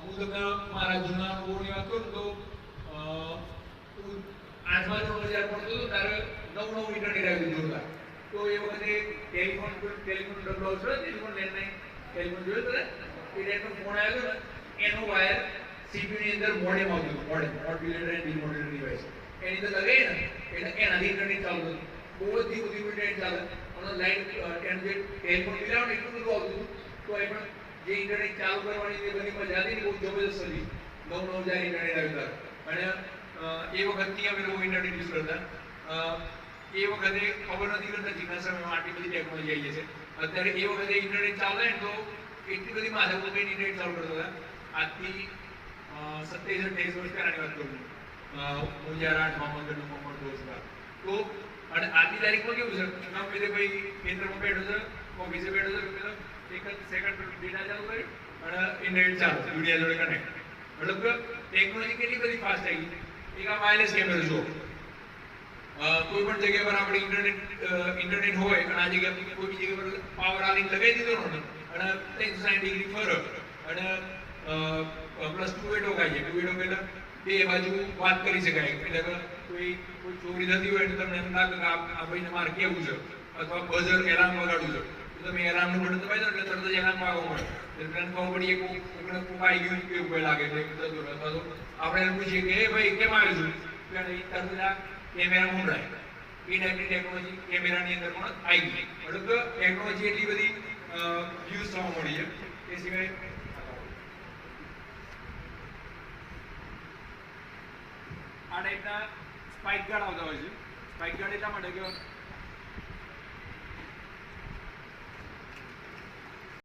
હું તમને મારા જૂના અનુભવની વાત કરું તો 8મા ધોરણમાં જ્યારે ભણતો હતો ત્યારે નવું ઇન્ટરનેટ આવ્યું જોરદાર. તો એ વખતે ટેલિફોન ડબલો આવતો ટેલિફોન લેન્ડલાઇન ટેલિફોન જોયો તો એ ટાઈપનો ફોન આવ્યો ને એનો વાયર સીપીયુ ની અંદર મોડેમ આવતું હતું. મોડ્યુલેટર એન્ડ ડિમોડ્યુલેટર ડિવાઇસ એની અંદર લગાવી ને એટલે એનાથી ઇન્ટરનેટ ચાલુ હતું. બહુ જ ધીમું ઇન્ટરનેટ ચાલે અને લાઈન એનું જે ટેલિફોન બિલ આવે ને એટલું બધું આવતું હતું. તો એ પણ જે ઇન્ટરનેટ ચાલુ કરવાની જે બધી મજા હતી ને બહુ જબરદસ્ત હતી. નવું જ્યારે ઇન્ટરનેટ આવ્યું ત્યારે અને એ વખતથી અમે લોકો ઇન્ટરનેટ યુઝ કરતા. એ વખતે ખબર નથી કરતા જીવના સમયમાં આટલી બધી ટેકનોલોજી આવી છે. અત્યારે એ વખતે ઇન્ટરનેટ ચાલે ને તો એટલી બધી માથાકૂટ કરીને ઇન્ટરનેટ ચાલુ કરતા હતા. આજથી 27-28 વર્ષ પહેલાની વાત કરું છું. હું જ્યારે 8મા 9મા ભણતો હતો તો અને આજની તારીખમાં કેવું છે પેલે ભાઈ કેન્દ્રમાં બેઠો છે ઓફિસે બેઠો છે એક જ સેકન્ડ ડેટા ચાલુ કર્યું અને ઇન્ટરનેટ ચાલુ દુનિયા જોડે કનેક્ટ. મતલબ કે ટેકનોલોજી કેટલી બધી ફાસ્ટ આવી ગઈ. એક આ વાયરલેસ કેમેરો જો કોઈ પણ જગ્યા પર આપણે ઇન્ટરનેટ હોય અને આ જગ્યા કોઈ બી જગ્યા પર પાવર આ લિંક લગાવી દીધો ને અને 360 ડિગ્રી ફરક અને પ્લસ 2 way ટોકાઈ જાય. 2 way ટોક બે બાજુ વાત કરી શકાય. એટલે કે કોઈ ચોરી થતી હોય તો તમને એમ લાગે કે આ ભાઈને મારે કેવું છે અથવા બઝર એલાર્મ વગાડવું છે તો તમે એલાર્મનું બટન દબાવી દો એટલે તરત જ એલાર્મ વાગવા મળે. એટલે ખબર પડીએ કોઈક આવી ગયું કેવું કોઈ લાગે એટલે અથવા તો આપણે એમ પૂછીએ કે એ ભાઈ કેમ આવ્યું છું તરત જ આ કેમેરા મૂંડાય. એ ટાઈપની ટેકનોલોજી કેમેરાની અંદર પણ આવી ગઈ. મતલબ કે ટેકનોલોજી એટલી બધી યુઝ થવા મળી છે. એ સિવાય આ ટાઈપના સ્પાઇક ગાર્ડ આવતા હોય છે. સ્પાઇક ગાર્ડ એટલા માટે કે